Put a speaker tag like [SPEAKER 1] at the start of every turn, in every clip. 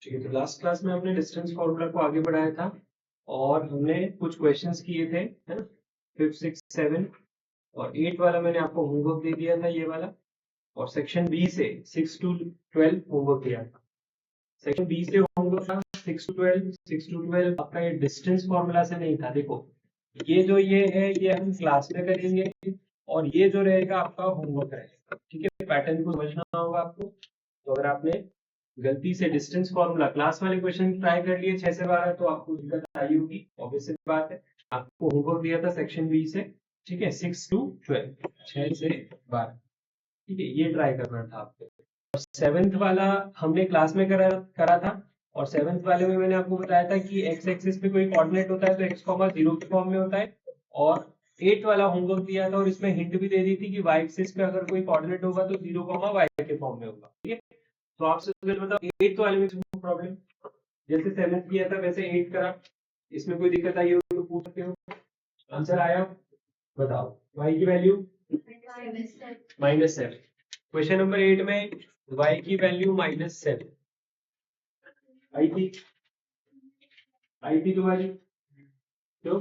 [SPEAKER 1] ठीक है, तो लास्ट क्लास में हमने डिस्टेंस फॉर्मूला को आगे बढ़ाया था और हमने कुछ क्वेश्चंस किए थे, है ना। 5, 6, 7 और 8 वाला मैंने आपको होमवर्क दे दिया था, ये वाला। और सेक्शन बी से 6 to 12 होमवर्क दिया था। सेक्शन बी से होमवर्क था 6 to 12। 6 to 12 आपका ये डिस्टेंस फॉर्मूला से नहीं था। देखो, ये है ये हम क्लास में करेंगे और ये जो रहेगा आपका होमवर्क रहेगा। ठीक है, पैटर्न को समझना होगा आपको। तो अगर आपने गलती से डिस्टेंस फॉर्मूला क्लास वाले क्वेश्चन ट्राई कर लिए 6 से 12 तो आपको दिक्कत आई होगी, ऑब्वियस सी बात है। आपको होमवर्क दिया था सेक्शन बी से, ठीक है, 6 to 12, 6 से 12। ठीक है, ये ट्राई करना था आपको। और 7th वाला हमने क्लास में करा था। और 7th वाले में मैंने आपको बताया था कि एक्स एक्सिस पे कोई कोऑर्डिनेट होता है तो x, 0 के फॉर्म में होता है। और 8 वाला होमवर्क दिया था और इसमें हिंट भी दे दी थी कि y एक्सिस पे अगर कोई कोऑर्डिनेट होगा तो 0, y के फॉर्म में होगा। ठीक है, तो आपसे बताओ 8th वाले में प्रॉब्लम जैसे 7th किया था वैसे 8 करा, इसमें कोई दिक्कत आई हो तो पूछ सकते हो। आंसर आया, बताओ। y की वैल्यू -7। क्वेश्चन नंबर 8 में y की वैल्यू -7 आई थी तुम्हारी। क्यों?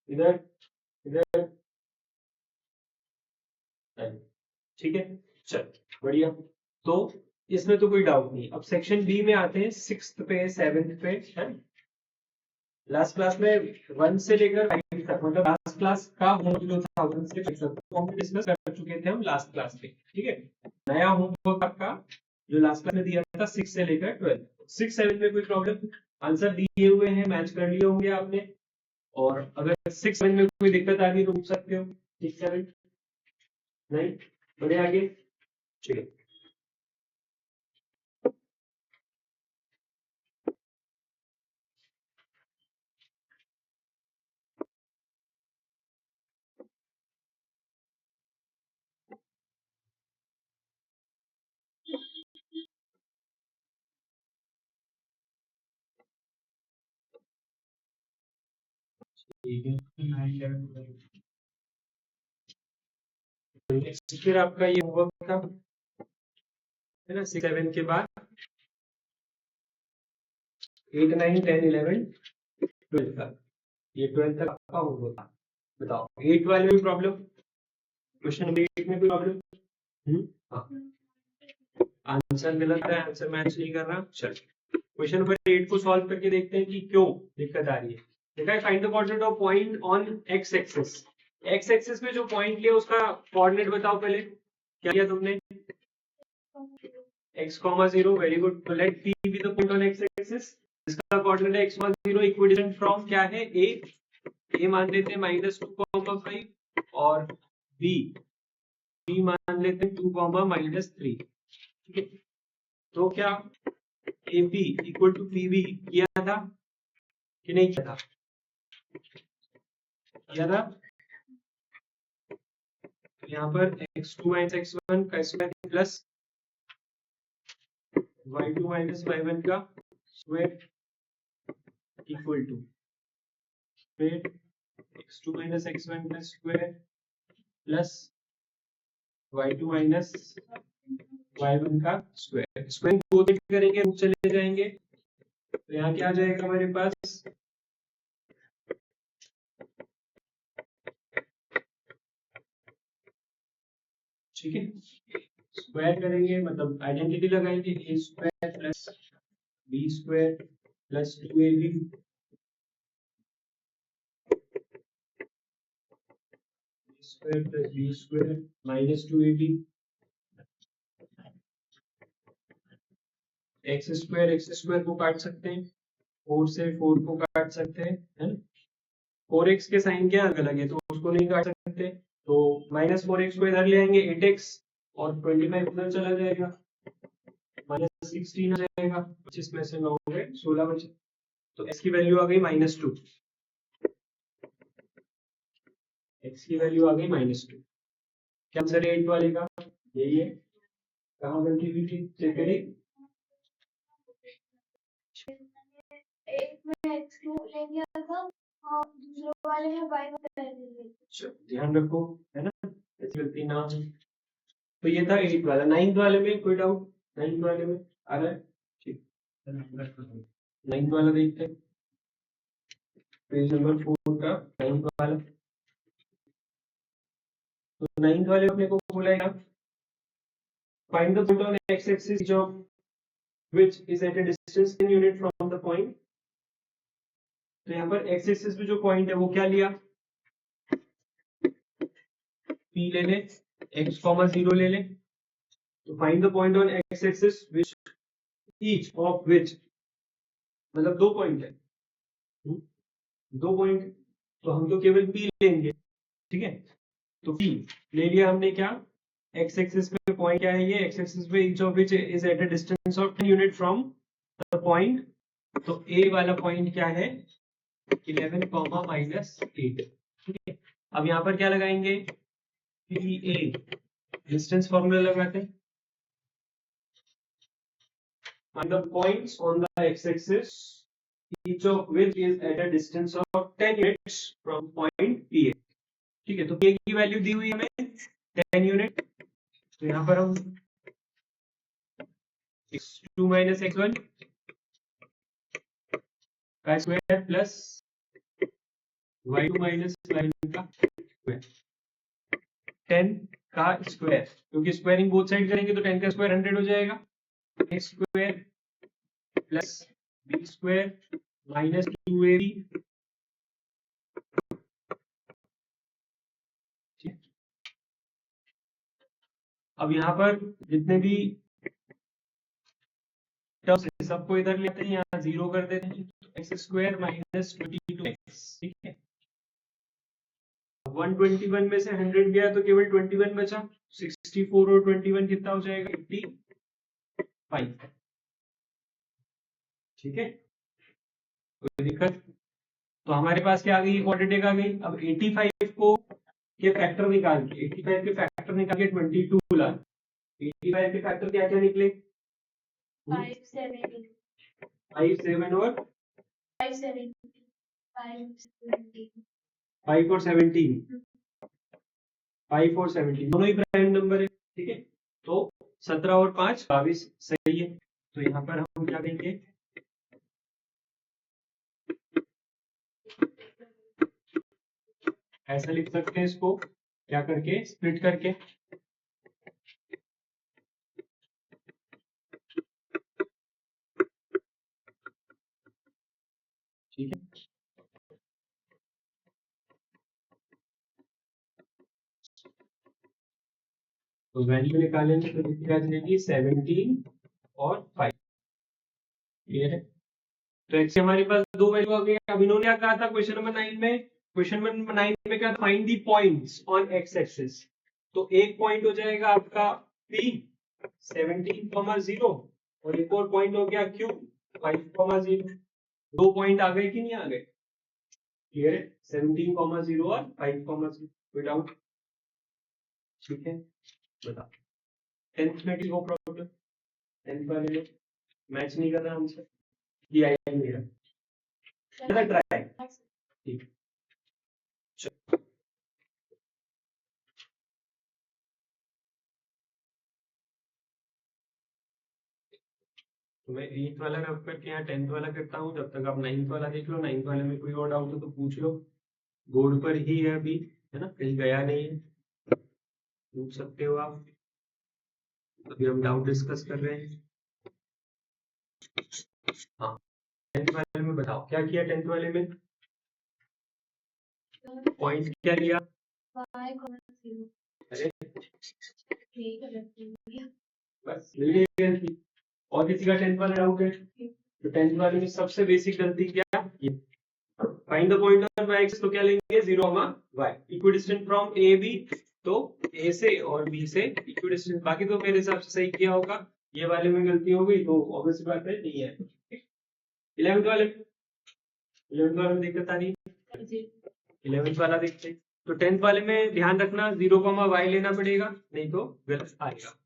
[SPEAKER 1] इधर इधर। ठीक है, चल बढ़िया। तो इसमें तो कोई डाउट नहीं। अब सेक्शन बी में आते हैं 6th पे 7th पे, है। लास्ट क्लास में 1 से लेकर 5 तक, मतलब लास्ट क्लास का होमवर्क जो था 1 से 5 तक तो हम डिस्कस कर चुके थे हम लास्ट क्लास में। ठीक है, नया होमवर्क आपका जो लास्ट क्लास में दिया था 6 से लेकर 12। 6, 7 में कोई प्रॉब्लम? आंसर दिए हुए हैं, मैच कर लिए होंगे आपने। और अगर 6, 7 में कोई दिक्कत आ गई तो पूछ सकते हो। 6, 7 नहीं, बढ़े आगे। ठीक है, ठीक है। नेक्स्ट फिर आपका ये होमवर्क था, है ना। 6, 7 के बाद 8, 9, 10, 11, 12 तक। ये 12 तक आपका होमवर्क था। बताओ 8 वाले में प्रॉब्लम, क्वेश्चन नंबर 8 में कोई प्रॉब्लम? हाँ, आंसर गलत है, आंसर मैच नहीं कर रहा। चल, क्वेश्चन नंबर 8 को सॉल्व करके देखते हैं कि क्यों दिक्कत आ रही है। देखा है, find the coordinate of point on X axis. X axis में जो पॉइंट लिया उसका कोऑर्डिनेट बताओ पहले। क्या किया तुमने? x, 0, very good. तो let p be the point on X axis. इसका कोऑर्डिनेट है x, 0, इक्विडिस्टेंट फ्रॉम क्या है? a मान लेते हैं -2, 5 और b मान लेते हैं 2, -3। ठीक है, तो क्या AP इक्वल टू PB किया था कि नहीं किया था? किया था। तो यहाँ पर x2 - x1 का स्क्वायर प्लस y2 - y1 का स्क्वायर इक्वल टू फिर x2 - x1 का स्क्वायर प्लस y2 - y1 का स्क्वायर। स्क्वायर को करेंगे, रूट चले जाएंगे, तो यहाँ क्या आ जाएगा हमारे पास? ठीक है, स्क्वायर करेंगे मतलब आइडेंटिटी लगाएंगे, a square plus b square plus 2ab square plus b square minus 2ab x square को काट सकते हैं, 4 से 4 को काट सकते हैं, है ना। 4x के साइन क्या अलग है तो उसको नहीं काट सकते, तो -4x को इधर ले आएंगे, 8x और 25 उधर चला जाएगा, -16 आ जाएगा। 25 में से 9 गए 16 बचे, तो x की वैल्यू आ गई -2। x की वैल्यू आ गई -2। क्या आंसर है 8 वाले का? यही है। कहाँ गलती हुई थी चेक करिए। एक में x2 ले लिया था और दूसरे वाले में y1 ले लिया। ध्यान रखो, है ना, ऐसी गलती ना हो। तो ये था 8 वाला। 9th वाले में कोई डाउट? 9th वाले में आ रहा है, ठीक। 9th वाला देखते हैं, पेज नंबर 4 का 9th वाला। तो 9th वाले अपने को बोला है find the point on X axis of which is at a distance 10 unit from the point. तो यहाँ पर एक्स एक्सिस पे जो पॉइंट है वो क्या लिया, p ले ले, x, 0 ले ले। तो find the point on X axis which each of which, मतलब दो पॉइंट है, दो पॉइंट, तो हम तो केवल p लेंगे, ठीक है। तो p ले लिया हमने, क्या x एक्सिस पे पॉइंट क्या है, ये x एक्सिस पे each of which is at a distance of 10 unit from the point। तो a वाला पॉइंट क्या है 11, -8, ठीक है। अब यहाँ पर क्या लगाएंगे, PA डिस्टेंस फॉर्मूला लगाते हैं, find the points on the x axis each of which is at a distance of 10 units from point PA, ठीक है। तो P की वैल्यू दी हुई हमें 10 यूनिट, तो यहाँ पर हम x2 - x1 का स्क्वायर प्लस y2 - y1 का स्क्वायर, 10 का स्क्वायर, क्योंकि स्क्वायरिंग बोथ साइड करेंगे तो 10 का स्क्वायर 100 हो जाएगा, x square plus b square minus 2ab, अब यहाँ पर जितने भी टर्म्स है सबको इधर लेते हैं, यहाँ 0 कर देते हैं, एक्स स्क्वायर माइनस 22x, ठीक है। 121 में से 100 गया तो केवल 21 बचा, 64 और 21 कितना हो जाएगा 85, ठीक है। कोई दिक्कत, तो हमारे पास क्या आ गई, क्वाड्रेटिक आ गई। अब 85 को के फैक्टर निकाल के, 85 के फैक्टर निकाल के 22 ला, 85 के फैक्टर क्या क्या निकले,
[SPEAKER 2] 5, 7,
[SPEAKER 1] 5, 7 और
[SPEAKER 2] 5, 7, 5, 17,
[SPEAKER 1] 5 और 17, 5 और 17 दोनों ही प्राइम नंबर है, ठीक है। तो 17 और 5 22 सही है। तो यहाँ पर हम क्या देंगे, ऐसा लिख सकते हैं इसको, क्या करके स्प्लिट करके, ठीक है। तो वैल्यू निकालेंगे तो कितनी आ जाएगी 17 और 5, क्लियर है। तो एक्स हमारे पास दो वैल्यू आ गई। अब इन्होंने क्या कहा था क्वेश्चन नंबर 9 में, क्वेश्चन नंबर 9 में क्या, find the points on X axis. तो एक पॉइंट हो जाएगा आपका P 17,0 और एक और पॉइंट हो गया Q 5,0। दो पॉइंट आ गए कि नहीं आ गए, क्लियर है, 17,0 और 5,0। कोई डाउट, ठीक है, बताओ। 10th में वो प्रॉब्लम, 10th वाले में मैच नहीं कर रहा आंसर, ये आया मेरा ट्राई, ठीक। तो मैं 8th वाला रख करके यहाँ 10th वाला करता हूँ, जब तक आप 9th वाला देख लो। 9th वाले में कोई और डाउट हो तो पूछ लो, बोर्ड पर ही है अभी, है ना, कहीं गया नहीं है, पूछ सकते हो आप। अभी हम डाउट डिस्कस कर रहे हैं। हाँ, 10th वाले में बताओ क्या किया, 10th वाले में पॉइंट क्या लिया, अरे बस मिल गई। और किसी का 10th वाला डाउट है, तो 10th वाले में सबसे बेसिक गलती क्या, ये find the point of y axis, तो क्या लेंगे 0, y equidistant from A B, तो a से और b से इक्विडिस्टेंट। बाकी तो मेरे हिसाब से सही किया होगा, ये वाले में गलती हो गई तो ऑब्वियस बात है नहीं है। 11th वाले में दिक्कत आ रही है, 11th वाला देखते हैं। तो 10th वाले में ध्यान रखना 0, y लेना पड़ेगा, नहीं तो गलत आएगा।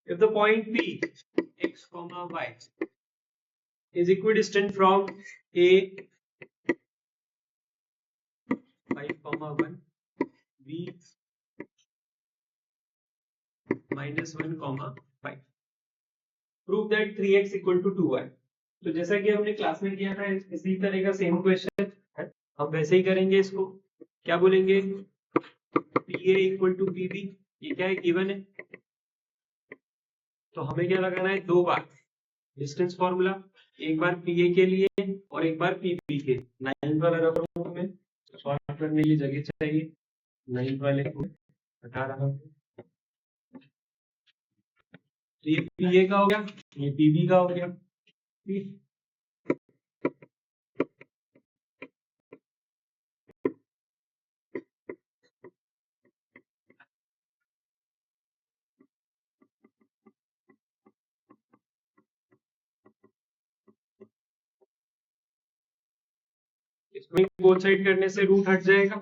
[SPEAKER 1] If the point P x, y is equidistant from A 5, 1, B -1, 5। Prove that 3x equal to 2y। तो जैसा कि हमने क्लास में किया था इसी तरह का सेम क्वेश्चन है, हम वैसे ही करेंगे। इसको क्या बोलेंगे, PA इक्वल टू PB, ये क्या है, गिवन है। तो हमें क्या लगाना है, दो बार डिस्टेंस फॉर्मूला, एक बार PA के लिए और एक बार PB के। 9 वाला रख रहा हूं मैं, सॉल्व करने की जगह चाहिए, 9 वाले को हटा रहा हूं। तो ये PA का हो गया, ये PB का हो गया। इसमें बोथ साइड करने से रूट हट जाएगा।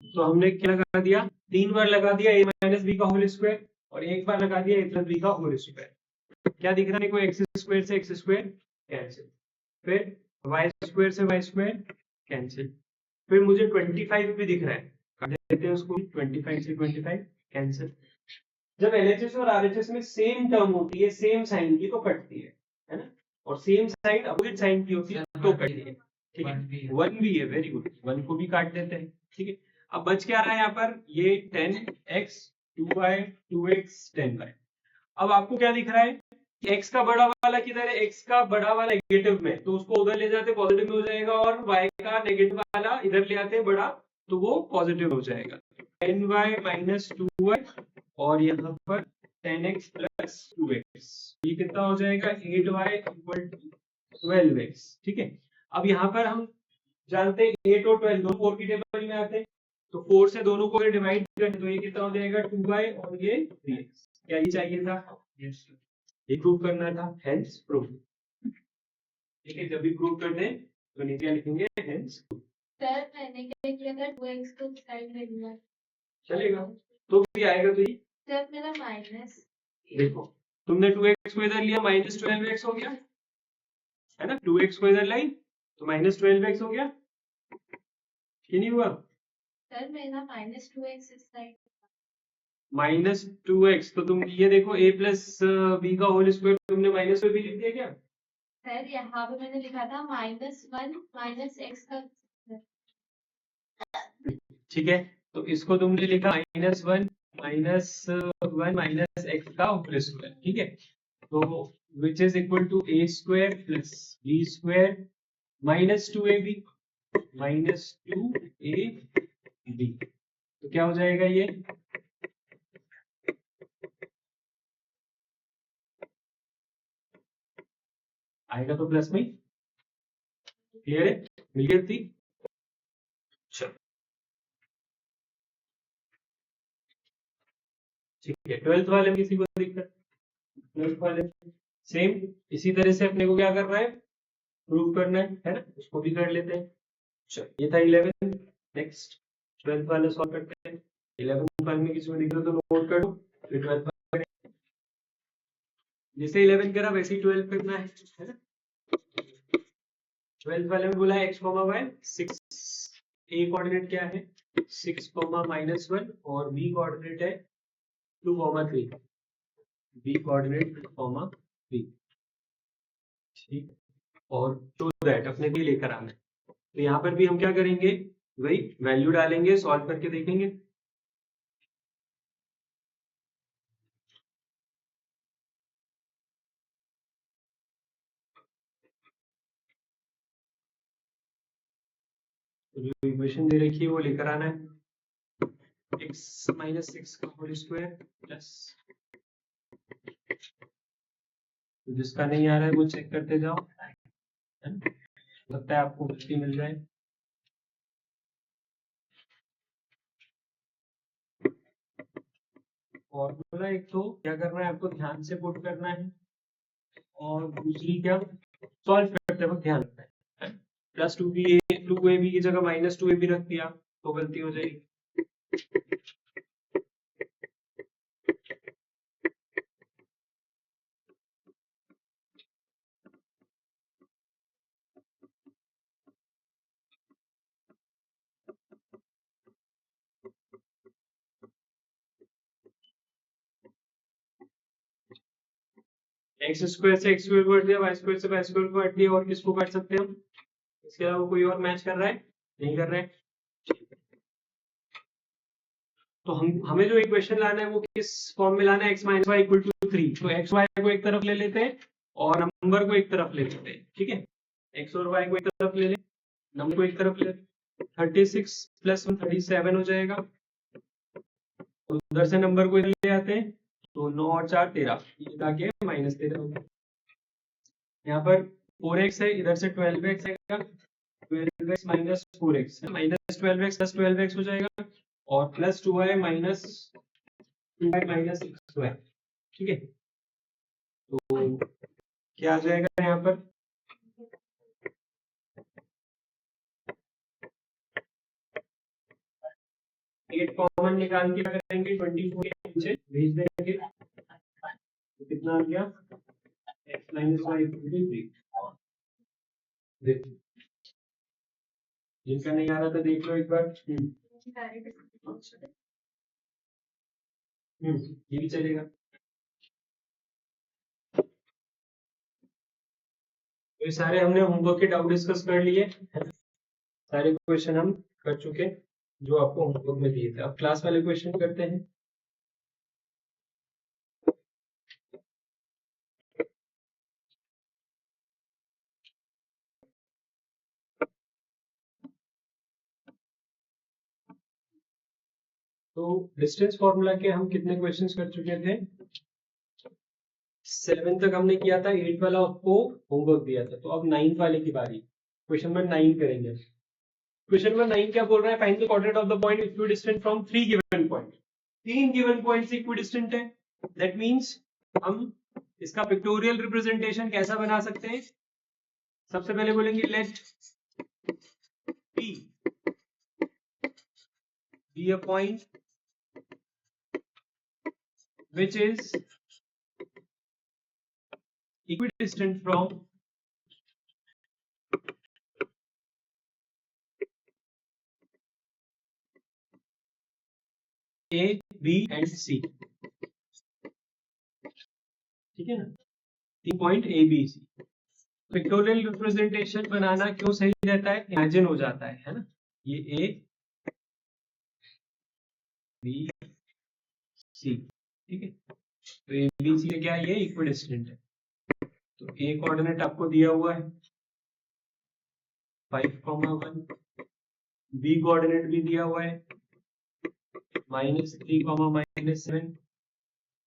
[SPEAKER 1] तो हमने क्या लगा दिया, 3 बार लगा दिया a माइनस बी का होल स्क्वायर और एक बार लगा दिया a प्लस बी का होल स्क्वायर। क्या दिख रहा है, कोई एक्स स्क्वायर से एक्स स्क्वायर कैंसिल, फिर वाई स्क्वायर से वाई स्क्वायर कैंसिल, फिर मुझे 25 भी दिख रहा है, काट देते हैं उसको, 25 से 25 कैंसिल। जब एलएचएस और आरएचएस में सेम टर्म होती है, सेम साइन की, तो कटती है ना, और सेम साइन अपोजिट साइन की होती है तो कटती है। ठीक है, 1 भी है, वेरी गुड, 1 को भी काट देते हैं। ठीक है, अब बच क्या रहा है यहाँ पर, ये 10x 2y 2x 10y। अब आपको क्या दिख रहा है, x का बड़ा वाला किधर है, x का बड़ा वाला नेगेटिव में, तो उसको उधर ले जाते पॉजिटिव में हो जाएगा, और y का नेगेटिव वाला इधर ले आते बड़ा, तो वो पॉजिटिव हो जाएगा। 10y माइनस 2y और यहाँ पर 10x प्लस 2x, ये कितना हो जाएगा, 8y इक्वल टू 12x। ठीक है, अब यहाँ पर हम जानते हैं 8 और 12 दोनों 4 की टेबल में आते हैं, तो 4 से दोनों को डिवाइड करें तो ये कितना हो जाएगा, 2y और ये 3x। क्या ये चाहिए था, ये प्रूव करना था, हेंस प्रूव। ठीक है, जब भी प्रूव करते हैं तो नीचे लिखेंगे हेंस प्रूव।
[SPEAKER 2] सर मैंने क्या किया था, 2x को साइड में लिया,
[SPEAKER 1] चलेगा तो भी आएगा। तो ये
[SPEAKER 2] सर मेरा माइनस,
[SPEAKER 1] देखो तुमने 2x को इधर लिया, माइनस 12x हो गया, है ना, 2x को इधर लाई तो माइनस 12x हो गया, कि नहीं हुआ।
[SPEAKER 2] सर मेरा माइनस 2x इस साइड,
[SPEAKER 1] माइनस 2x, तो तुम ये देखो a प्लस बी का होल स्क्वायर तुमने माइनस में भी लिख दिया क्या।
[SPEAKER 2] सर यहाँ पे मैंने लिखा था -1 माइनस x का।
[SPEAKER 1] ठीक है, तो इसको तुमने लिखा -1 माइनस x का होल स्क्वायर। ठीक है, तो which is equal to a square plus b square minus 2ab minus 2ab। तो क्या हो जाएगा, ये आएगा तो प्लस में। क्लियर है, मिल गई थी। चलो ठीक है, 12th वाले में किसी को दिक्कत, 12th वाले सेम इसी तरह से अपने को क्या करना है, प्रूव करना है ना, उसको भी कर लेते हैं। चलो ये था 11, नेक्स्ट 12th वाले सॉल्व करते हैं। 11th वाले में किसी को दिक्कत तो नोट कर दो, फिर 12th वाले जैसे 11 करा वैसे ही 12 करना है ना। 12th वाले में बोला x, y 6, a कोऑर्डिनेट क्या है 6, -1 और b कोऑर्डिनेट है 2, 3, b कोऑर्डिनेट 2, 3। ठीक, और शो दैट अपने भी लेकर आना है। तो यहाँ पर भी हम क्या करेंगे, वही वैल्यू डालेंगे, सॉल्व करके देखेंगे। तो जो इक्वेशन दे रखी है वो लेकर आना है, x माइनस 6 का होल स्क्वायर प्लस, तो जिसका नहीं आ रहा है वो चेक करते जाओ, है ना, लगता है आपको गलती मिल जाए। फॉर्मूला एक तो क्या करना है आपको ध्यान से पुट करना है, और दूसरी क्या सॉल्व करते वक्त ध्यान रखना है, प्लस 2b 2ab की जगह -2ab रख दिया तो गलती हो जाएगी। एक्स स्क्वायर से एक्स स्क्वायर को हट दिया, वाई स्क्वायर से वाई स्क्वायर को हट दिया, और किसको काट सकते हैं हम? इसके अलावा कोई और मैच कर रहा है? नहीं कर रहा है। तो हमें जो इक्वेशन लाना है वो किस फॉर्म में लाना है? x minus y equal to 3। तो x y को एक तरफ ले लेते हैं और नंबर को एक तरफ ले लेते हैं। ठीक है, x और y को एक तरफ ले लें, नंबर को एक तरफ ले। 36 प्लस 1 37 हो जाएगा, उधर से नंबर को इधर ले आते हैं तो 9 और 4 13, ये जाके -13 होगा। यहाँ पर 4x है, इधर से 12x आएगा, 12x minus 4x minus 12x plus 12x हो जाएगा, और plus 2y minus 2y minus 6y। ठीक है, तो क्या आ जाएगा यहाँ पर? 8 कॉमन निकाल के क्या करेंगे? 24 के नीचे भेज देंगे, तो कितना आ गया? x minus y equal to 3। देखो, जिनका नहीं आ रहा था देख लो एक बार। ये भी चलेगा। तो ये सारे हमने होमवर्क के डाउट डिस्कस कर लिए, सारे क्वेश्चन हम कर चुके जो आपको होमवर्क में दिए थे। अब क्लास वाले क्वेश्चन करते हैं। तो डिस्टेंस फॉर्मूला के हम कितने क्वेश्चंस कर चुके थे? 7 तक हमने किया था, 8 वाला आपको होमवर्क दिया था। तो अब 9 वाले की बारी, क्वेश्चन नंबर 9 करेंगे। क्वेश्चन नंबर 9 क्या बोल रहा है? Find the coordinate of the point equidistant from 3 given point. 3 given point से इक्विडिस्टेंट है, दैट मींस हम इसका पिक्टोरियल रिप्रेजेंटेशन कैसा बना सकते हैं? सबसे पहले बोलेंगे late P be a point which is equidistant from A, B and C। ठीक है ना, 3 point A, B, C। Pictorial representation बनाना क्यों सही रहता है? इमेजिन हो जाता है ना, ये A, B, C। ठीक है, तो A, B, C क्या है? ये इक्विडिस्टेंट है। तो A कोऑर्डिनेट आपको दिया हुआ है 5,1, B कोऑर्डिनेट भी दिया हुआ है -3, -7,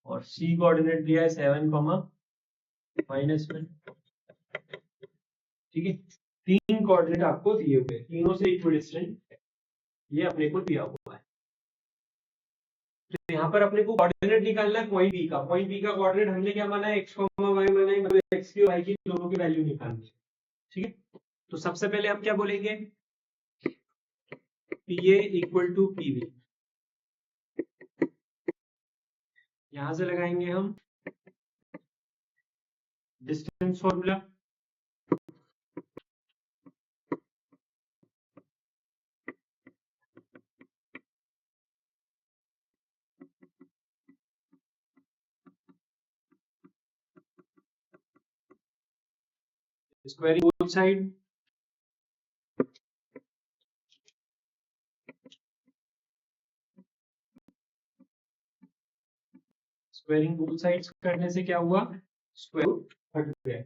[SPEAKER 1] और C कोऑर्डिनेट दिया है 7, -1। ठीक है, 3 कोऑर्डिनेट आपको दिए हुए हैं, तीनों से इक्विडिस्टेंट ये अपने को दिया हुआ है। तो यहाँ पर अपने को कोऑर्डिनेट निकालना है पॉइंट बी का। पॉइंट बी का कोऑर्डिनेट हमने क्या माना है? x, y माना है, मतलब x की और y की दोनों की वैल्यू निकालनी है। ठीक है, तो सबसे पहले आप क्या बोलेंगे? PA इक्वल टू PB, यहां से लगाएंगे हम distance formula. Squaring both side, squaring both sides करने से क्या हुआ? स्क्वायर रूट हट गया।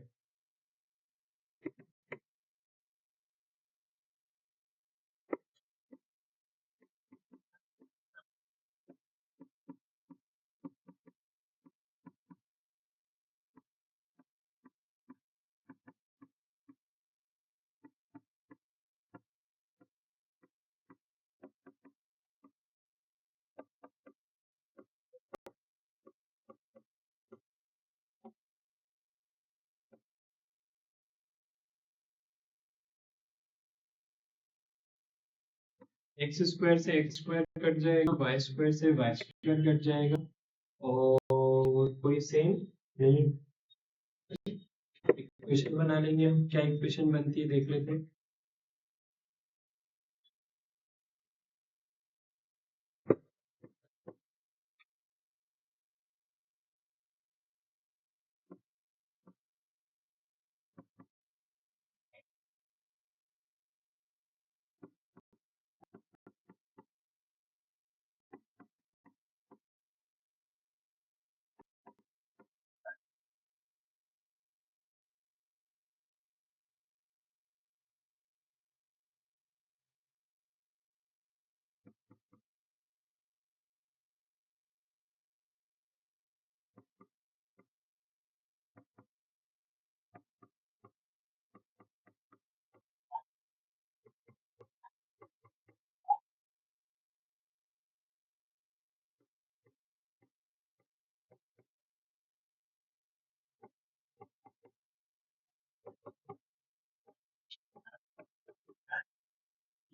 [SPEAKER 1] एक्स स्क्वायर से एक्स स्क्वायर कट जाएगा, वाई स्क्वायर से वाई स्क्वायर कट जाएगा, और कोई सेम नहीं इक्वेशन बना लेंगे हम। क्या इक्वेशन बनती है देख लेते हैं।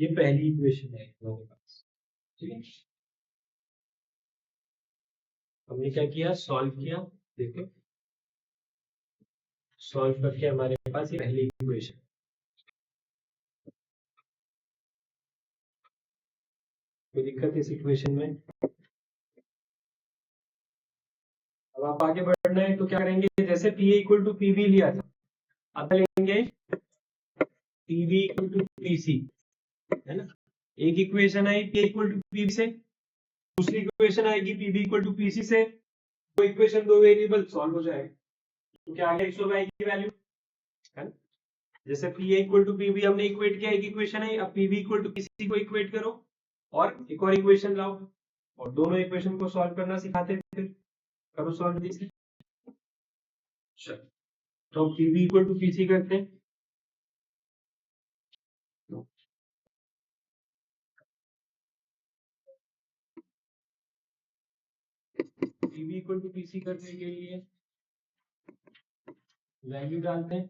[SPEAKER 1] ये पहली इक्वेशन है हमारे पास, ठीक है। हमने क्या किया, सॉल्व किया। देखो सॉल्व करके हमारे पास ये पहली इक्वेशन, कोई दिक्कत इस इक्वेशन में। अब आप आगे बढ़ना है तो क्या करेंगे, जैसे P इक्वल टू पीवी लिया था, अब लेंगे PV इक्वल टू PC, है ना। एक इक्वेशन आई P इक्वल टू पीवी से, दूसरी इक्वेशन आएगी PV इक्वल टू PC से, वो इक्वेशन दो वेरिएबल सॉल्व हो जाएगा। तो क्या आगे x की वैल्यू, है ना। जैसे P इक्वल टू PV हमने इक्वेट किया, एक इक्वेशन है, अब PV इक्वल टू PC को इक्वेट करो और एक और इक्वेशन लाओ, और दोनों इक्वेशन को सॉल्व करना सिखाते हैं, फिर करो सॉल्व दीजिए। चलो तो PV इक्वल टू PC करते हैं। PV इक्वल टू PC करने के लिए वैल्यू डालते हैं।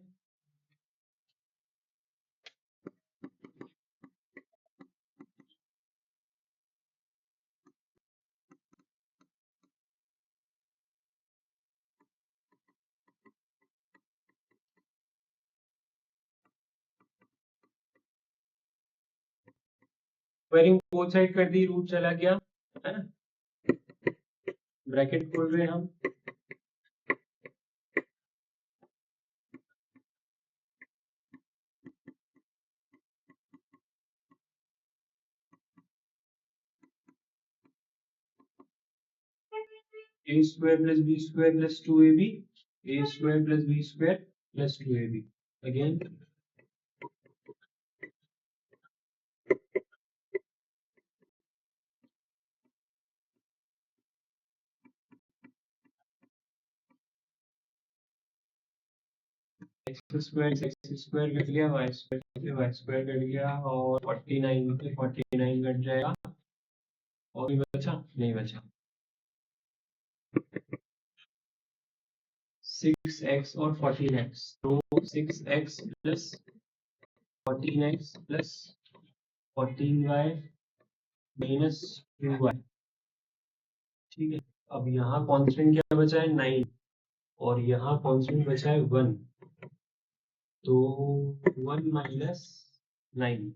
[SPEAKER 1] स्क्वायरिंग बोथ साइड कर दी, रूट चला गया, है ना। ब्रैकेट खोल रहे हैं हम, a square plus b square plus 2ab, a square plus b square plus 2ab, again x square cut गया, y square कट गया, और 49 कट जाएगा, और भी बचा नहीं बचा। 6x और 14x, तो 6x plus 14x plus 14y minus 2y, ठीक है। अब यहाँ कांस्टेंट क्या बचा है, 9, और यहाँ कांस्टेंट बचा है 1, तो 1 माइनस 9,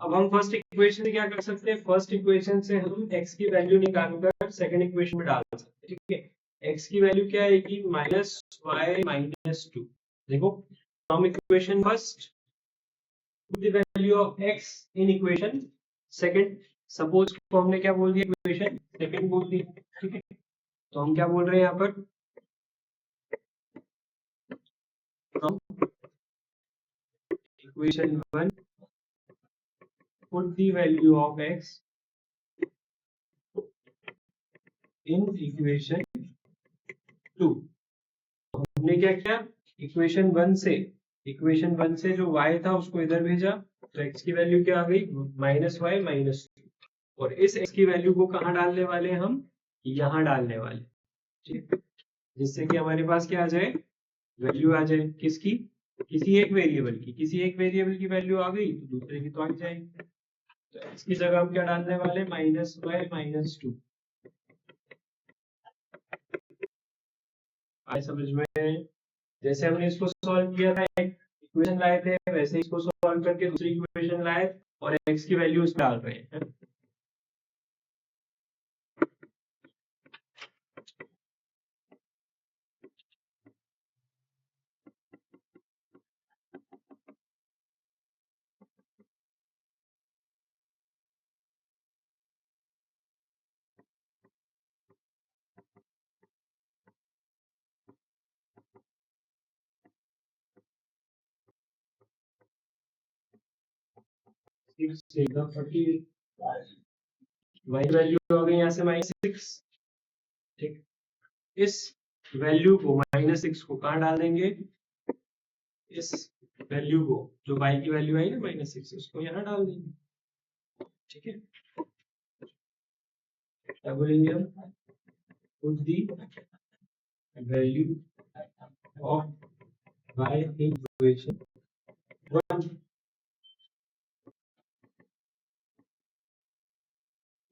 [SPEAKER 1] अब हम फर्स्ट इक्वेशन से क्या कर सकते हैं, फर्स्ट इक्वेशन से हम x की वैल्यू निकालकर सेकंड इक्वेशन में डाल सकते हैं, ठीक है। x की वैल्यू क्या आएगी, माइनस वाई माइनस 2। देखो from equation first the value of x in equation second, suppose को हमने क्या बोल दिया, इक्वेशन सेकंड बोल दिया, ठीक है। तो हम क्या बोल रहे हैं यहाँ पर, from equation 1 put the value of x in equation 2। हमने क्या किया, इक्वेशन 1 से जो y था उसको इधर भेजा, तो x की वैल्यू क्या आ गई, माइनस वाई माइनस 2। और इस x की वैल्यू को कहाँ डालने वाले हैं हम, यहाँ डालने वाले, ठीक है, जिससे कि हमारे पास क्या आ जाए, वैल्यू आ जाए किसकी, किसी एक वेरिएबल की, किसी एक वेरिएबल की वैल्यू आ गई तो दूसरे की तो आ ही जाएगी। तो x की जगह हम क्या डालने वाले, -y-2। आए समझ में? जैसे हमने इसको सॉल्व किया था, एक इक्वेशन लाए थे, वैसे इसको सॉल्व करके दूसरी इक्वेशन लाए और x की वैल्यू उसमें डाल रहे हैं। 6 एकदम 40, y वैल्यू हो गई यहाँ से -6, ठीक। इस वैल्यू को -6 को कहाँ डाल देंगे, इस वैल्यू को, जो y की वैल्यू आई ना -6, उसको यहाँ डाल देंगे, ठीक है। क्या बोलेंगे हम, put the value of y in equation 1।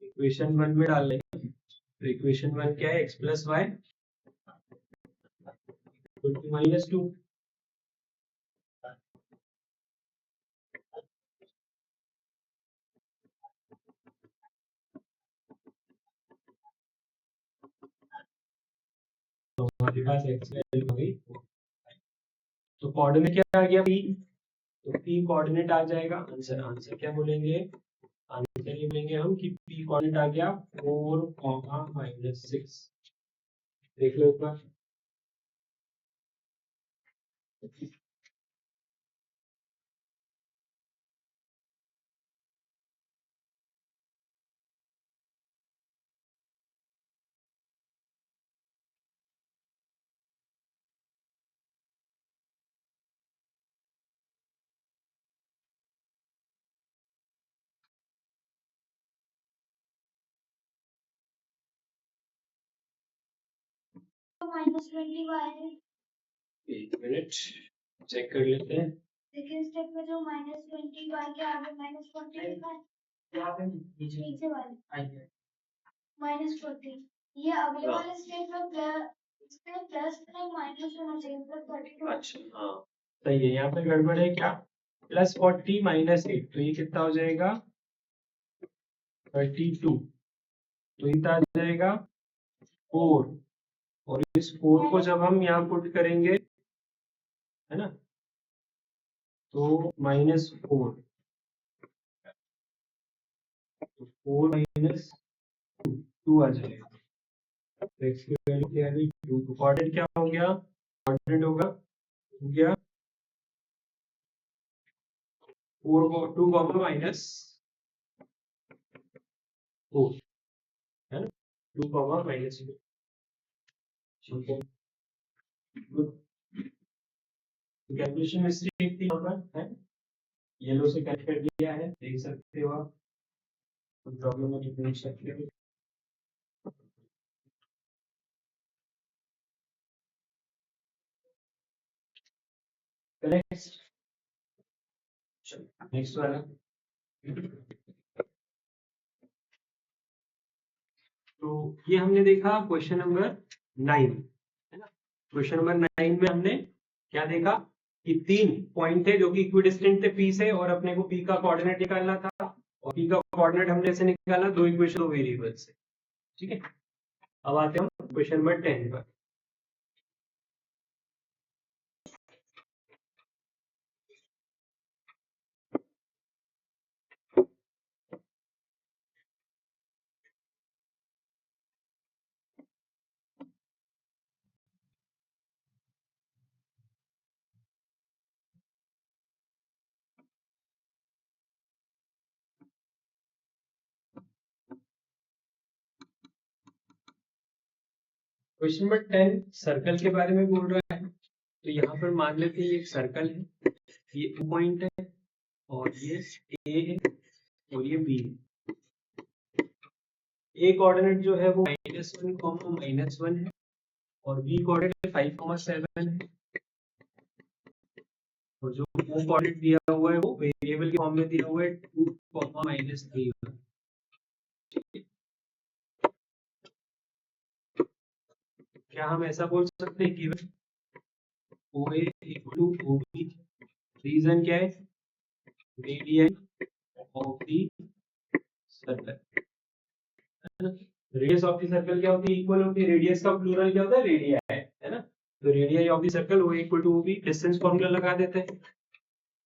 [SPEAKER 1] Equation 1 में डाल लेंगे, तो इक्वेशन 1 क्या है, x प्लस वाई -2। तो हमारे पास x वैल्यू हो गई, तो कोऑर्डिनेट क्या आ गया p, तो p कोऑर्डिनेट आ जाएगा, आंसर, आंसर क्या बोलेंगे, आंसर ये बोलेंगे हम कि p कोऑर्डिनेट आ गया 4, -6। देख लो एक बार,
[SPEAKER 2] -20y,
[SPEAKER 1] एक मिनट चेक कर लेते हैं।
[SPEAKER 2] सेकेंड स्टेप में जो -20y के आगे -40 लिखा है,
[SPEAKER 1] यहाँ पे नीचे
[SPEAKER 2] वाले -40, ये अगले वाले स्टेप में इसमें प्लस में माइनस होना चाहिए, मतलब 32।
[SPEAKER 1] अच्छा हाँ सही है, यहाँ पे गड़बड़ है क्या, +40 -8, तो ये कितना हो जाएगा 32, तो ये आ जाएगा 4, और इस 4 को जब हम यहाँ पुट करेंगे, है ना, तो -4, तो 4 - 2 आ जाएगा, तो x की वैल्यू क्या आ गई 2, तो कोऑर्डिनेट क्या हो गया, कोऑर्डिनेट होगा, हो गया 4 को 2, -4, है ना, 2, -4, ठीक है। कैलकुलेशन मिस्टेक थी यहाँ पर, है, येलो से कट कर दिया है, देख सकते हो आप, प्रॉब्लम है तो पूछ सकते हो। नेक्स्ट, नेक्स्ट वाला, तो ये हमने देखा क्वेश्चन नंबर 9, है ना। क्वेश्चन नंबर 9 में हमने क्या देखा कि 3 पॉइंट थे जो कि इक्विडिस्टेंट थे P से, और अपने को P का कोऑर्डिनेट निकालना था, और P का कोऑर्डिनेट हमने ऐसे निकाला, 2 इक्वेशन 2 वेरिएबल से, ठीक है। अब आते हैं हम क्वेश्चन नंबर 10 पर। क्वेश्चन नंबर 10 सर्कल के बारे में बोल रहा है, तो यहाँ पर मान लेते हैं ये एक सर्कल है, ये पॉइंट है, और ये A है, और ये B है, ए कोऑर्डिनेट जो है वो -1, -1 है और बी कोऑर्डिनेट 5,7 है और जो ओ कोऑर्डिनेट दिया हुआ है वो वेरिएबल के फॉर्म में दिया हुआ है 2, -3। क्या हम ऐसा बोल सकते हैं कि OA equal to OB, reason क्या है? Radius of the circle, radius of the circle क्या होती है? इक्वल होती है। रेडियस का प्लूरल क्या होता है? रेडिया है ना। तो radii of the circle OA equal to OB, distance formula लगा देते हैं।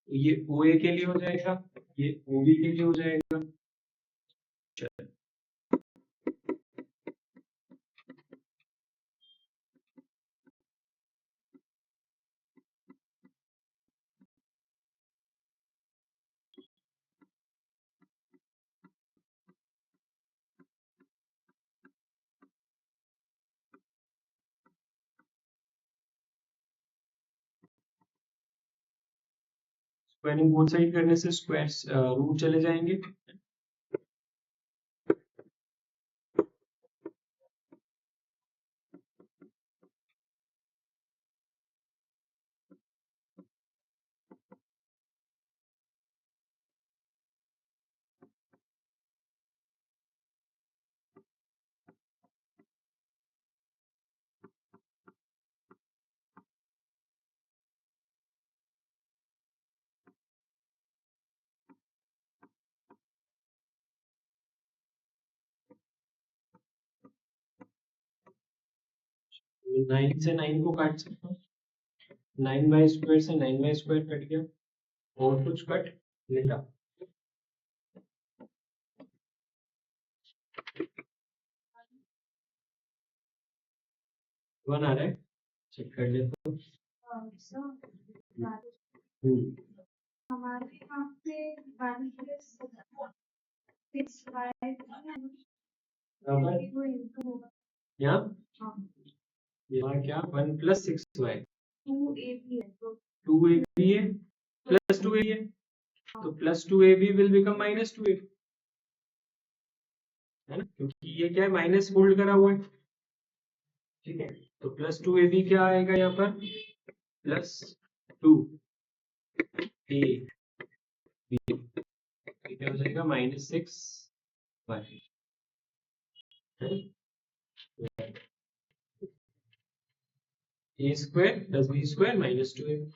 [SPEAKER 1] ये OA के लिए हो जाएगा, ये OB के लिए हो जाएगा। चलो स्क्वायरिंग बोथ साइड करने से स्क्वायर रूट चले जाएंगे। तो 9 से 9 को काट सकता हूँ, 9/स्क्वायर से 9/स्क्वायर कट गया और कुछ कट लेगा। 1 आ रहा है, चेक कर लेते हैं।
[SPEAKER 2] हमारे यहाँ पे 1+6y
[SPEAKER 1] यहाँ क्या 1 + 6y
[SPEAKER 2] 2ab है तो
[SPEAKER 1] 2ab है प्लस 2ab है तो plus 2ab will become -2ab, है ना, क्योंकि ये क्या है? माइनस होल्ड करा हुआ है। ठीक है, तो प्लस 2ab क्या आएगा यहाँ पर? +2ab क्या हो जाएगा? -6y, a square plus b square -2ab,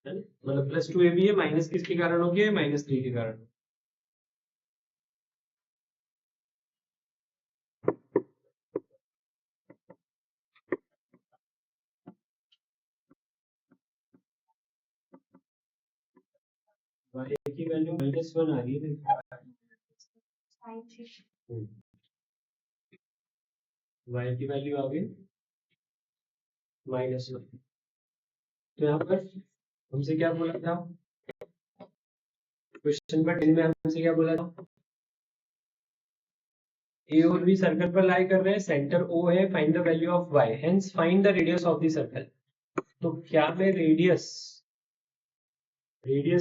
[SPEAKER 1] है ना, मतलब +2ab है, माइनस किसके कारण हो गया? -3 के कारण। y की वैल्यू -1 आ रही है, y की वैल्यू आ गई -1। तो यहाँ पर हमसे क्या बोला था? क्वेश्चन नंबर 10 में हमसे क्या बोला था? ए और बी सर्कल पर लाई कर रहे हैं, सेंटर O है, find the value of y, hence find the radius of the circle. तो क्या मैं रेडियस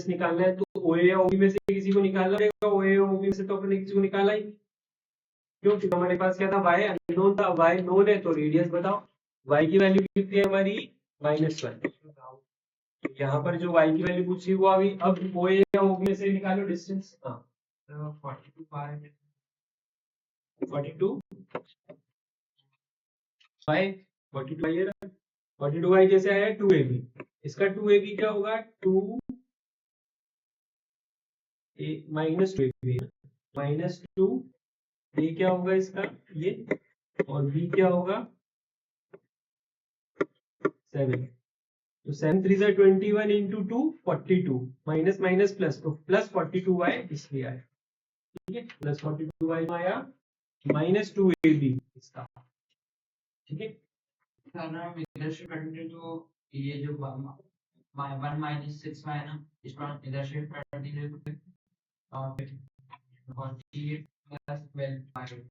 [SPEAKER 1] निकालना है तो OA या OB में से किसी को निकालना पड़ेगा। OA या OB में से तो अपने किसी को निकाला ही, क्योंकि हमारे पास क्या था? y अननोन था, y नोन है, तो रेडियस बताओ। y की वैल्यू कितनी है हमारी? -1। यहाँ पर जो y की वैल्यू पूछी वो आ गई। अब OA या OB में से निकालो डिस्टेंस। हाँ, 42 42y कैसे आया? 2ab, इसका 2ab क्या होगा? 2 -2ab, -2 ये क्या होगा इसका? ये, और b क्या होगा? 7। तो 7 3 सा 21 into 2 42, माइनस माइनस प्लस, तो +42y इसलिए आया। ठीक है, +42y आया, -2ab इसका। ठीक है,
[SPEAKER 3] हम इधर से करेंगे तो ये जो 1 - 6 है ना, इसको हम इधर से कर देंगे और 48 + 12।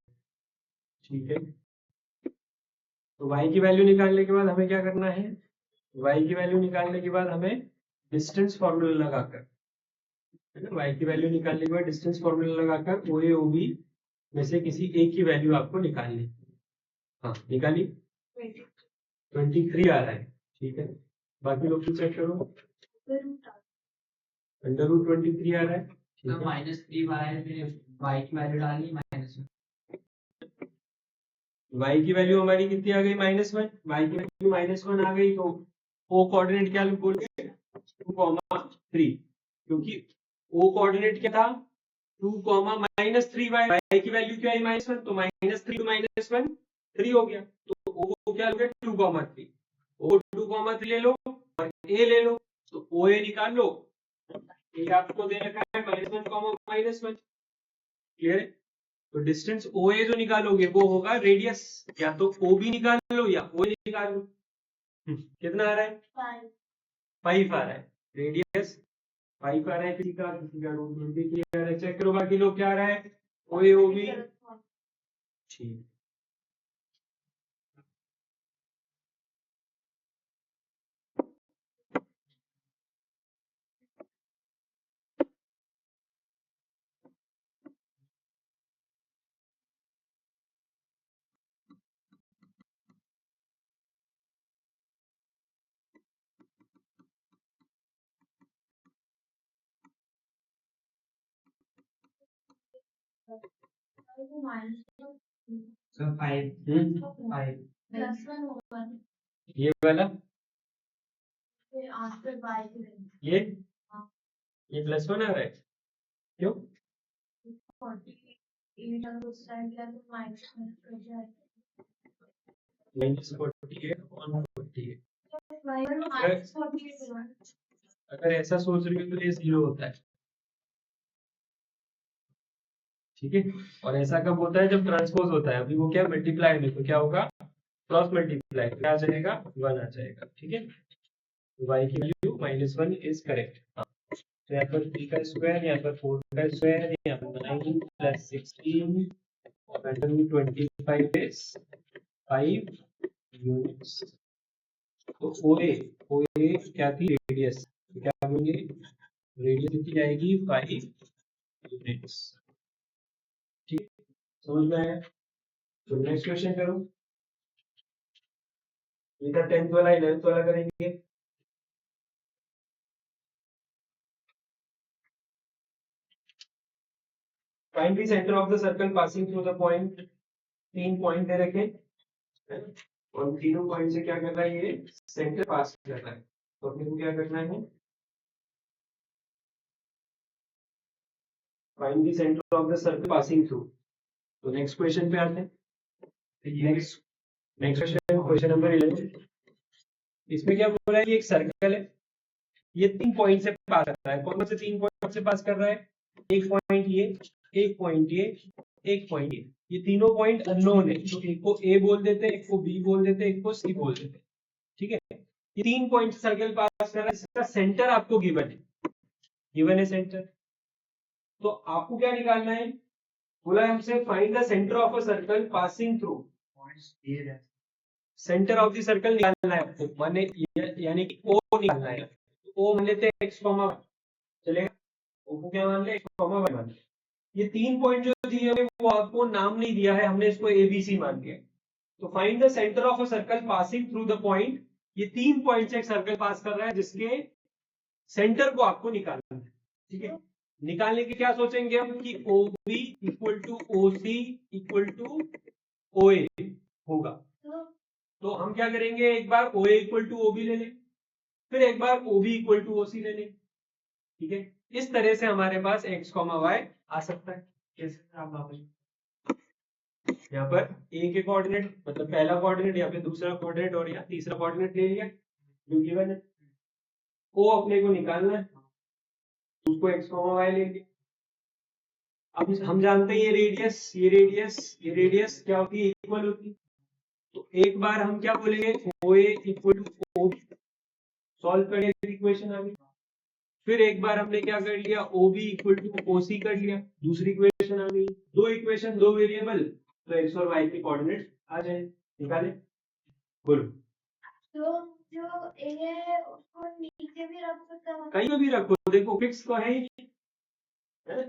[SPEAKER 1] ठीक है, तो y की वैल्यू निकालने के बाद हमें क्या करना है? y की वैल्यू निकालने के बाद हमें डिस्टेंस फॉर्मूला लगाकर, है ना, y की वैल्यू निकालने के बाद डिस्टेंस फॉर्मूला लगाकर OA OB में से किसी एक की वैल्यू आपको निकालनी। हाँ निकाली, 23 आ रहा है, ठीक है। बाकी लोग भी चेक करो, √23 आ रहा है, ठीक
[SPEAKER 3] तो
[SPEAKER 1] है।
[SPEAKER 3] -3 में y की वैल्यू डाली माइनस
[SPEAKER 1] y की वैल्यू हमारी कितनी आ गई, -1। y की वैल्यू -1 आ गई, तो o कोऑर्डिनेट क्या बोलोगे, 2,3, क्योंकि o कोऑर्डिनेट क्या था, 2,-3y, y की वैल्यू क्या है, -1, तो -3 to -1 3 हो गया, तो o को क्या लोगे, 2,3, o 2,3 ले लो और a ले लो, तो oa निकाल लो, ये आपको दे रखा है -1, क्लियर है। तो डिस्टेंस OA जो निकालोगे वो होगा रेडियस, या तो OB निकाल लो या OA निकाल लो। कितना आ रहा है, 5 आ रहा है, रेडियस 5 आ रहा है, किसी का √23 आ रहा है। चेक करो बाकी लोग क्या आ रहा है, OA OB, ठीक।
[SPEAKER 3] so 5
[SPEAKER 1] ये वाला, ये +1 आ रहा है, क्यों, -48 अगर ऐसा सोच रही हो तो ये 0 होता है, ठीक है। और ऐसा कब होता है, जब ट्रांसपोज होता है। अभी वो क्या मल्टीप्लाई में, तो क्या होगा, क्रॉस मल्टीप्लाई, क्या आ जाएगा, 1 आ जाएगा, ठीक है। y की वैल्यू -1 इज करेक्ट। तो यहाँ पर 3 का स्क्वायर, यहाँ पर 4 का स्क्वायर, यहाँ पर 9 + 16 और √25 इज 5 यूनिट्स। तो OA क्या थी, रेडियस, तो क्या बोलेंगे, रेडियस कितनी आएगी, 5 यूनिट्स, ठीक, समझ में आया। तो नेक्स्ट क्वेश्चन करो, इधर 10th वाला 11th वाला करेंगे। Find the centre of the circle passing through the point, 3 point दे रखे हैं और तीनों पॉइंट से क्या करना है, ये सेंटर पास करना है। तो अपने को क्या करना है, find the centre of the circle passing through. तो नेक्स्ट क्वेश्चन पे आते हैं। Next question number 11। इसमें क्या बोल रहा है कि एक सर्कल है, ये 3 पॉइंट से पास कर रहा है। कौन से 3 पॉइंट से पास कर रहा है, एक पॉइंट ये, एक पॉइंट एक पॉइंट ये तीनों पॉइंट अननोन है, तो एक को A बोल देते हैं, एक को B बोल देते हैं, एक को C बोल देते हैं, ठीक है। ये 3 पॉइंट सर्कल पास कर रहा है, इसका सेंटर आपको गिवन है सेंटर। तो आपको क्या निकालना है, बोला हमसे find the centre of a circle passing through, centre of the circle निकालना है आपको, माने यानी कि O निकालना है। O मान लेते हैं x, चलेगा, O को क्या मान ले, x, y मान ले। ये 3 पॉइंट जो दिए हुए वो आपको नाम नहीं दिया है, हमने इसको ABC मान लिया। तो find the centre of a circle passing through the point, ये 3 पॉइंट से एक सर्कल पास कर रहा है जिसके सेंटर को आपको निकालना है, ठीक है। निकालने के क्या सोचेंगे हम कि OB = OC = OA होगा। तो हम क्या करेंगे, एक बार OA = OB ले लें, फिर एक बार OB = OC ले लें, ठीक है। इस तरह से हमारे पास x, y आ सकता है। कैसे, आप वापस यहाँ पर A के कोऑर्डिनेट, मतलब पहला कोऑर्डिनेट, यहाँ पे दूसरा कोऑर्डिनेट और यहाँ तीसरा कोऑर्डिनेट ले लिया, जो गिवन है। O अपने को निकालना है, उसको x, y लेंगे। अब हम जानते हैं ये रेडियस क्या होती है, इक्वल होती है। तो एक बार हम क्या बोलेंगे, OA = OB, सॉल्व करेंगे, इक्वेशन आ गई। फिर एक बार हमने क्या कर लिया, OB = OC कर लिया, दूसरी इक्वेशन आ गई। 2 इक्वेशन 2 वेरिएबल, तो x और y के कोऑर्डिनेट आ जाए, निकाले, बोलो।
[SPEAKER 2] तो जो A है उसको नीचे भी रख सकता है,
[SPEAKER 1] कहीं पे भी रखो, देखो फिक्स तो है ही, है?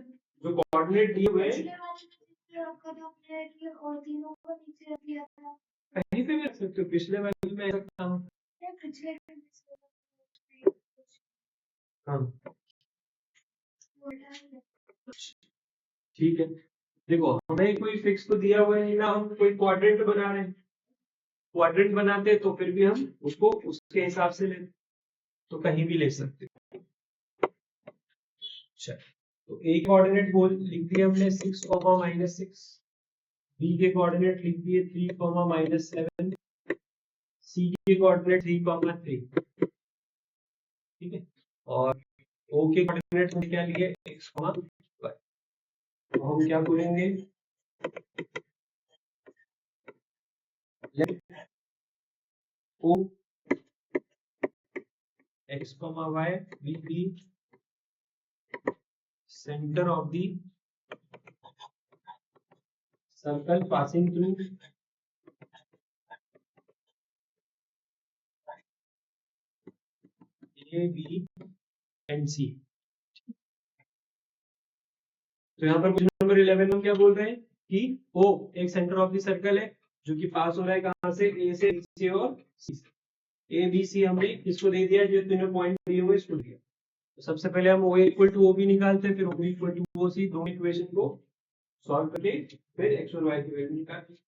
[SPEAKER 1] जो कोऑर्डिनेट दिए हुए हैं,
[SPEAKER 2] रखा था हमने कि और तीनों को नीचे रख दिया था।
[SPEAKER 1] कहीं पे भी रख सकते हो, पिछले वाले में रखता हूँ।
[SPEAKER 2] नहीं, पिछले
[SPEAKER 1] हाँ
[SPEAKER 2] वो हटा दिया।
[SPEAKER 1] ठीक है, देखो हमें कोई फिक्स तो दिया हुआ है ना, हम कोई क्वाड्रेंट बना रहे हैं, क्वाड्रेंट बनाते तो फिर भी हम उसको उसके हिसाब से लेते, तो कहीं भी ले सकते। चल, तो ए कोऑर्डिनेट बोल लिख दिए हमने 6, -6, बी के कोऑर्डिनेट लिख दिए 3, -7, सी के कोऑर्डिनेट 3, 3, ठीक है, और ओ के कोऑर्डिनेट हमने क्या लिए x, y, तो हम क्या बोलेंगे, let O x, y be the center of the circle passing through A, B and C। तो यहाँ पर क्वेश्चन नंबर 11 में क्या बोल रहे हैं कि O एक सेंटर ऑफ द सर्कल है जो कि पास हो रहा है कहां से, A से, B से और C से। A, B, C हमने इसको दे दिया, जो तीनों पॉइंट दिए हुए इसको दिया। तो सबसे पहले हम O इक्वल टू OB निकालते हैं, फिर OB इक्वल टू OC, दोनों इक्वेशन को सॉल्व करके फिर x और y की वैल्यू निकालते हैं।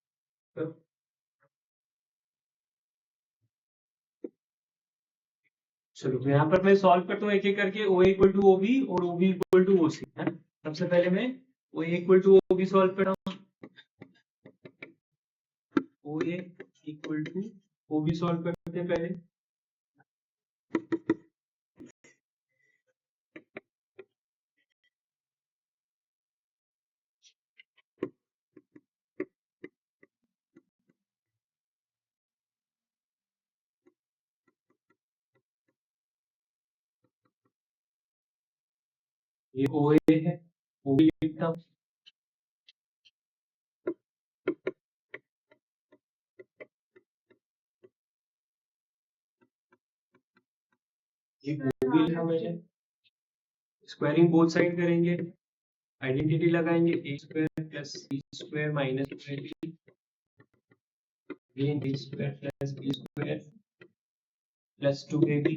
[SPEAKER 1] चलो, तो यहाँ पर मैं सॉल्व करता हूँ एक एक करके, ओ इक्वल टू OB और OB इक्वल टू OC है ना। सबसे पहले मैं O equal to OB solve कर रहा हूँ, O equal to OB solve करते हैं पहले। ये ओ है, OB लिखता हूँ, ये OB लिखा मैंने। स्क्वायरिंग बोथ साइड करेंगे, आइडेंटिटी लगाएंगे, a square plus b square minus 2ab, a square plus b square plus 2ab,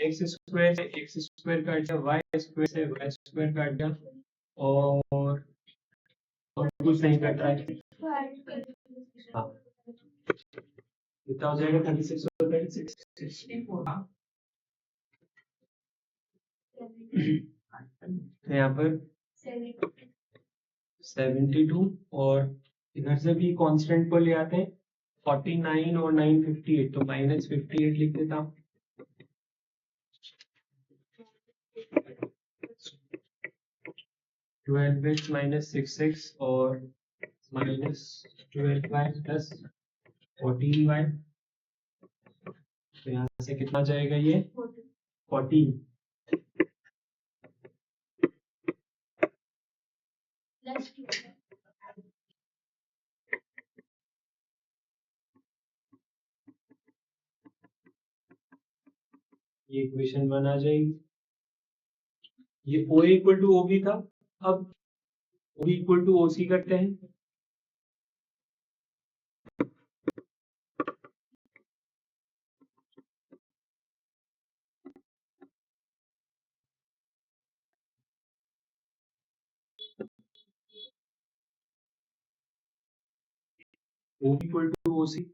[SPEAKER 1] x square से एक्स स्क्वायर काट दिया, वाई स्क्वायर से वाई स्क्वायर काट दिया, और कुछ नहीं कट रहा है। हाँ, कितना हो जाएगा, 36 और 36 64। तो यहाँ पर 72, और इधर से भी कांस्टेंट को ले आते हैं, 49 और 9 58, तो -58 लिख देता हूँ। 12x - 6x और -12y प्लस 14y, तो यहाँ से कितना जाएगा ये 14। ये इक्वेशन 1 आ जाएगी। ये O इक्वल टू OB था, अब OB इक्वल टू OC करते हैं। OB equal to OC,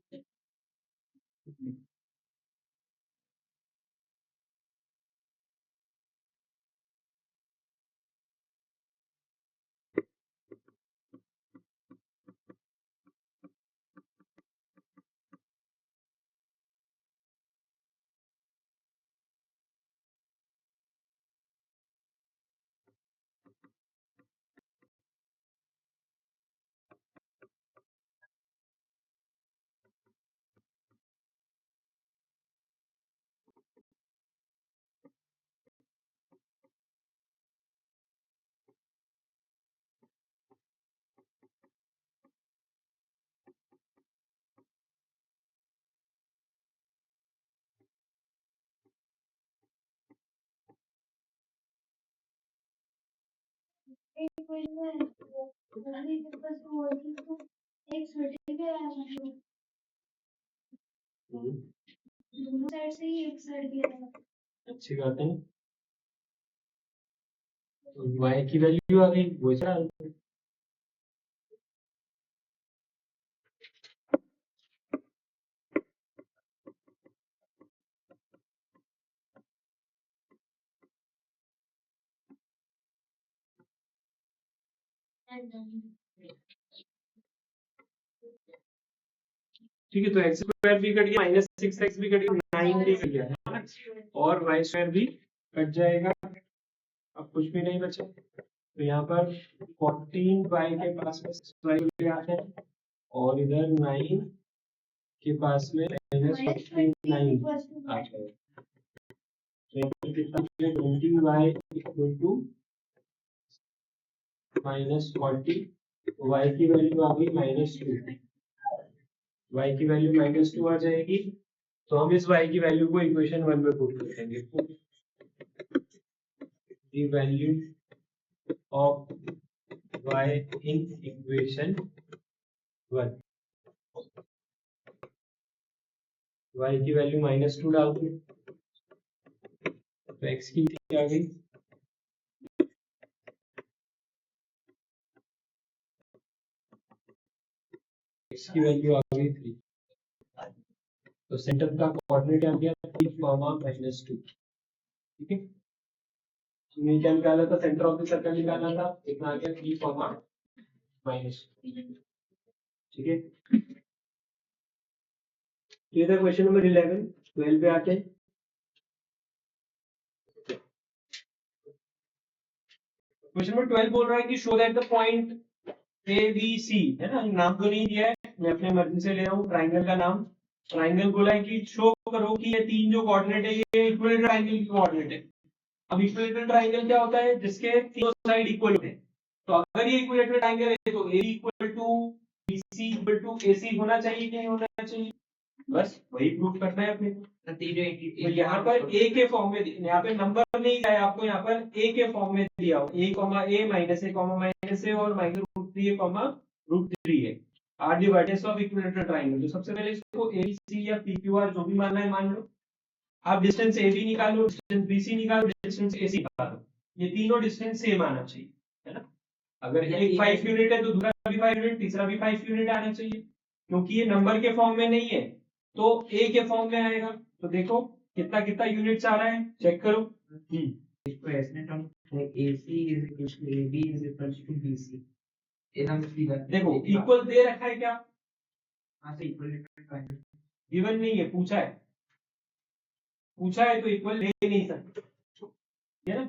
[SPEAKER 2] equation में y equals to working to x ठीक है मतलब दोनों साइड से ही एक साइड दिया है।
[SPEAKER 1] अच्छी बात है। y की वैल्यू आ गई, वो इसका ठीक है। तो एक्स स्क्वायर भी कट गया, माइनस 6x भी कट गया, 9 भी कट गया है ना, और वाई स्क्वायर भी कट जाएगा, अब कुछ भी नहीं बचा। तो यहाँ पर 14y के पास में 6y ले आते हैं, और इधर 9 के पास में माइनस 49 आ जाएगा। तो यहाँ पर कितना 20y equal to minus 40, y की वैल्यू आ गई -2, y की वैल्यू -2 आ जाएगी। तो हम इस y की वैल्यू को इक्वेशन 1 में पुट कर देंगे। The value of y in equation 1, y की वैल्यू -2 डालते हैं, तो x की आ गई x की वैल्यू आ गई 3। तो सेंटर का कोऑर्डिनेट आ गया 3, -2। ठीक है, हमने क्या निकाला था, सेंटर ऑफ द सर्कल निकाला था, कितना आ गया 3, -2। ठीक है, इधर क्वेश्चन नंबर 11 12 पे आते हैं। क्वेश्चन नंबर 12 बोल रहा है कि show that the point ABC है ना, नाम तो नहीं दिया है, मैं अपने मर्जी से ले रहा हूँ ट्राइंगल का नाम। ट्राइंगल बोला है कि शो करो कि ये तीन जो कोऑर्डिनेट है ये इक्विलेटरल ट्राइंगल की कोऑर्डिनेट है। अब इक्विलेटरल ट्राइंगल क्या होता है, जिसके तीनों साइड इक्वल होते हैं। तो अगर ये इक्विलेटरल ट्राइंगल है तो A equal to BC equal to AC होना चाहिए कि नहीं होना चाहिए, बस वही प्रूफ करना है अपने को। तो यहाँ पर ए के फॉर्म में, यहाँ पे नंबर नहीं दिया है आपको, यहाँ पर ए के फॉर्म में दिया हो, a a minus a minus a और -√3a are the vertex of equilateral triangle. तो सबसे पहले इसको ABC या PQR जो भी मानना है मान लो। आप डिस्टेंस AB निकालो, डिस्टेंस BC निकालो, डिस्टेंस AC निकालो, ये तीनों डिस्टेंस सेम आना चाहिए, है ना। अगर एक 5 यूनिट है तो दूसरा भी 5 यूनिट, तीसरा भी 5 यूनिट आना चाहिए। क्योंकि ये नंबर के फॉर्म में नहीं है तो ए के फॉर्म में आएगा। तो देखो कितना कितना यूनिट्स आ रहा है, चेक करो।
[SPEAKER 3] इसको ऐसे term AC is equal to AB is equal to BC, एकदम सीधा।
[SPEAKER 1] देखो इक्वल दे रखा है क्या,
[SPEAKER 3] हाँ से इक्विलेटरल ट्रायंगल
[SPEAKER 1] गिवन नहीं है, पूछा है, पूछा है तो इक्वल ले नहीं सकते, है ना।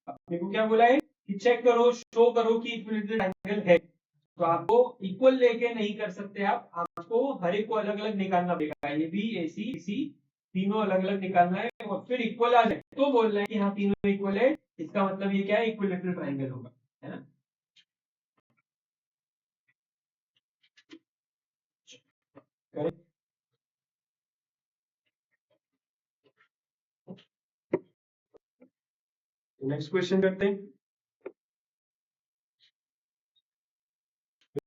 [SPEAKER 1] अपने को क्या बोला है कि चेक करो, शो करो कि इक्विलेटरल ट्रायंगल है, तो आपको इक्वल लेके नहीं कर सकते, आपको हर एक को अलग अलग निकालना पड़ेगा। ये भी AC BC तीनों अलग अलग निकालना है, और फिर इक्वल आ जाए तो बोलना है कि हाँ तीनों इक्वल है, इसका मतलब ये क्या है, इक्विलेटरल ट्रायंगल होगा, है ना। करेक्ट। नेक्स्ट क्वेश्चन करते हैं।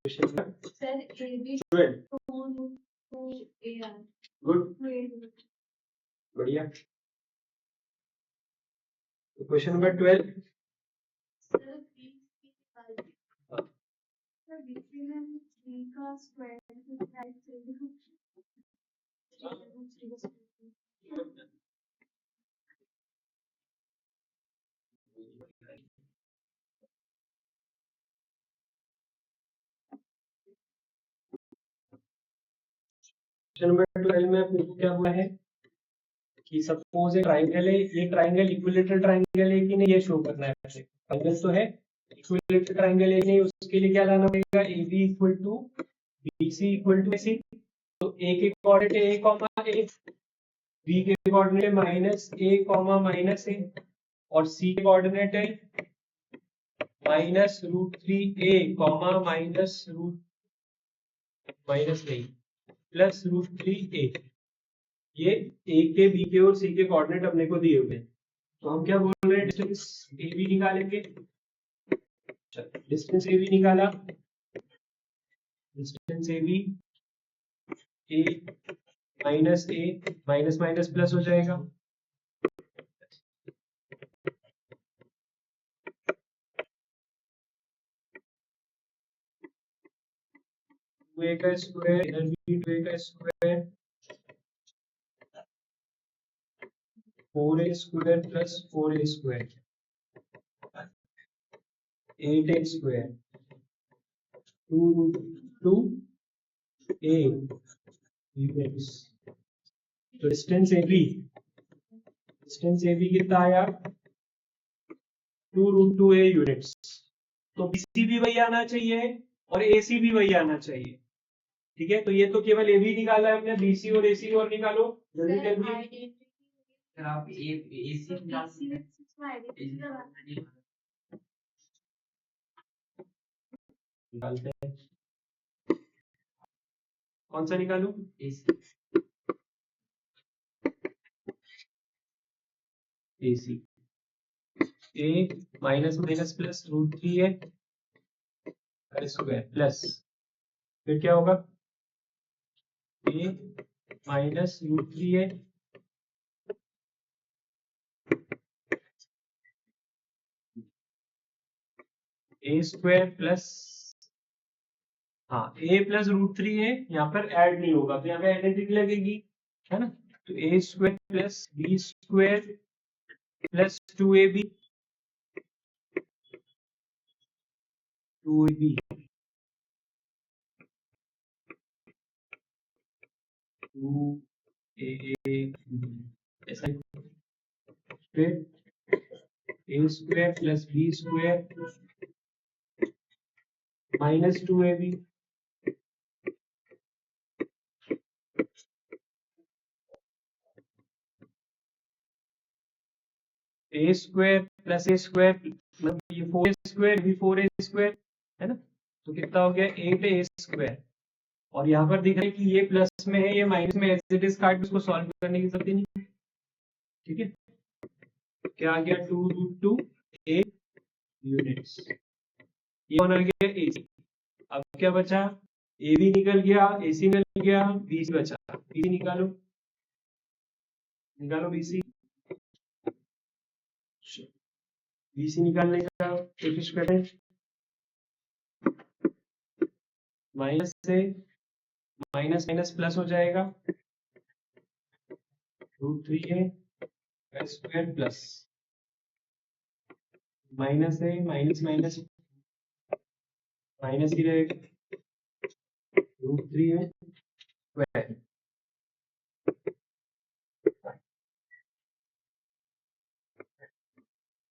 [SPEAKER 2] Sir AB to AR
[SPEAKER 1] good, बढ़िया। Question number 12।
[SPEAKER 2] सर BC में 3 का स्क्वायर
[SPEAKER 1] क्वेश्चन नंबर 12 में आपको क्या हुआ है कि सपोज ये ट्राइंगल है, ये ट्राइंगल इक्विलेटरल ट्राइंगल है कि नहीं ये शो करना है। ट्राइंगल तो है, इक्विलेटरल ट्राइंगल है कि नहीं, उसके लिए क्या लाना पड़ेगा, AB equal to BC equal to AC। तो A के कोऑर्डिनेट है A, B के कोऑर्डिनेट है -A, -A, और C के कोऑर्डिनेट है +√3A ये A के B के और C के कोऑर्डिनेट अपने को दिए हुए हैं। तो हम क्या बोल रहे हैं, डिस्टेंस AB निकालेंगे। डिस्टेंस ए बी निकाला, distance A B A minus A minus minus plus हो जाएगा, टू ए का स्क्वायर इधर भी टू ए का square 4a square plus 4a square 8a square 2 a units. तो डिस्टेंस ए बी कितना आया 2√2a यूनिट्स। तो बीसी भी वही आना चाहिए और एसी भी वही आना चाहिए, ठीक है। तो ये तो केवल ए बी निकाला है हमने, बीसी और एसी और निकालो जल्दी जल्दी।
[SPEAKER 3] सर आप एसी
[SPEAKER 1] निकालते हैं, कौन सा निकालूं? एसी ए माइनस माइनस प्लस √3 है स्क्वायर प्लस फिर क्या होगा ए माइनस √3 है ए स्क्वायर प्लस, हाँ ए प्लस √3 है, यहाँ पर ऐड नहीं होगा तो यहाँ पे आइडेंटिटी लगेगी, है ना। तो A square plus B square plus 2ab 2ab 2a ऐसा फिर A square plus B square minus 2ab A square plus A square मतलब ये 4a स्क्वायर भी 4a स्क्वायर है ना। तो कितना हो गया 8a स्क्वायर, और यहाँ पर दिख रहा है कि ये प्लस में है ये माइनस में, एज इट इज काट उसको सॉल्व करने की जरूरत नहीं, ठीक है। क्या आ गया 2√2a यूनिट्स, ये कौन आ गया एसी। अब क्या बचा ए बी निकल गया, एसी निकल गया, बीसी बचा, बीसी निकालो निकालो बीसी। बीसी निकालने का कोशिश करें, माइनस से माइनस माइनस प्लस हो जाएगा √3a स्क्वायर प्लस माइनस है माइनस माइनस माइनस ही रहेगा √3a square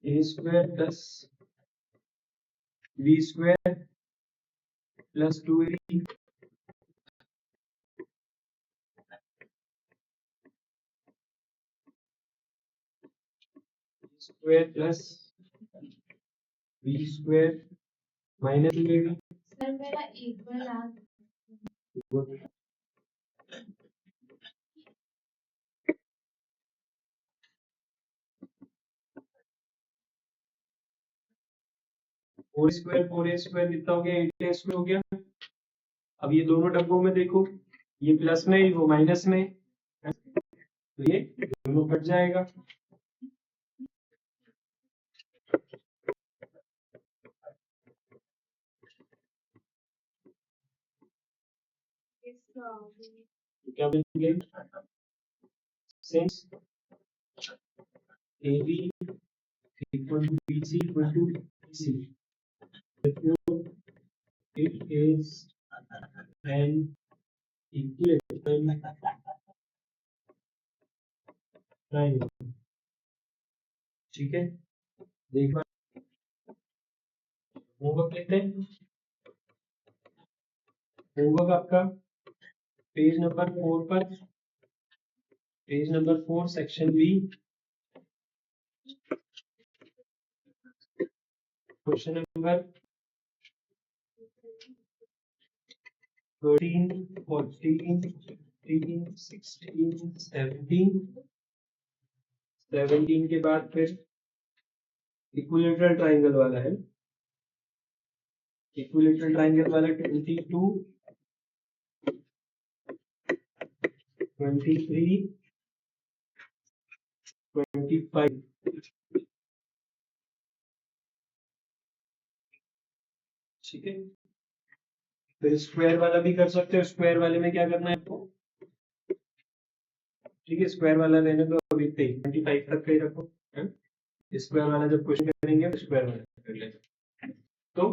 [SPEAKER 1] A square plus B square plus 2ab square plus B square minus 2ab।
[SPEAKER 2] Sir मेरा इक्वल आ
[SPEAKER 1] फोर स्क्वायर कितना हो गया 8a स्क्वायर हो गया। अब ये दोनों डब्बों में देखो, ये प्लस में वो माइनस में, तो ये दोनों कट जाएगा। तो क्या बनेंगे since AB equal to BC equal to BC, therefore it is an equilateral triangle, ठीक है। देखो होमवर्क लेते हैं, होमवर्क आपका पेज नंबर 4 पर, page number 4 section B, question number 13, 14, 15, 16, 17 के बाद फिर इक्विलेटरल ट्राइंगल वाला है। इक्विलेटरल ट्रायंगल वाला 22, 23, 25। ठीक है, फिर स्क्वायर वाला भी कर सकते हो। स्क्वायर वाले में क्या करना है आपको? ठीक है, स्क्वायर वाला लेने दो अभी 25 तक का ही रखो। स्क्वायर वाला जब क्वेश्चन करेंगे तो स्क्वायर वाला कर लेंगे। तो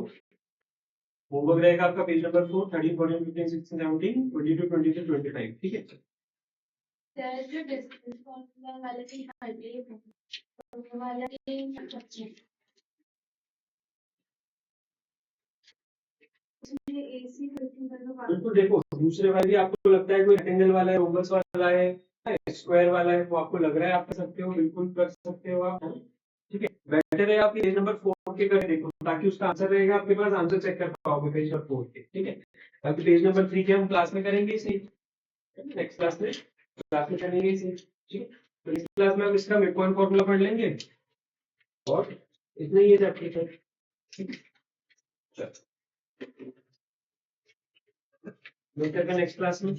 [SPEAKER 1] होमवर्क रहेगा आपका पेज नंबर 4, 13, 14, 15, 16, 17, 22, 23, 25। ठीक है,
[SPEAKER 2] जो डिस्टेंस फॉर्मूला वाले की हल्दी वाला की एसी
[SPEAKER 1] बिल्कुल। देखो दूसरे वाले भी आपको लगता है कोई रेक्टेंगल वाला है, रोम्बस वाला है, स्क्वायर वाला है, वो आपको लग रहा है आप कर सकते हो, बिल्कुल कर सकते हो आप। ठीक है, बेटर है आप पेज नंबर 4 के कर देखो, ताकि उसका आंसर रहेगा आपके पास, आंसर चेक कर पाओगे पेज नंबर 4 के। ठीक है, बाकी पेज नंबर 3 के हम क्लास में करेंगे इसे, नेक्स्ट क्लास में करेंगे इसे। ठीक है, तो नेक्स्ट क्लास में हम इसका मिड पॉइंट फॉर्मूला पढ़ लेंगे और इतना ही है चैप्टर का। ठीक है, चलो मिलते हैं नेक्स्ट क्लास में।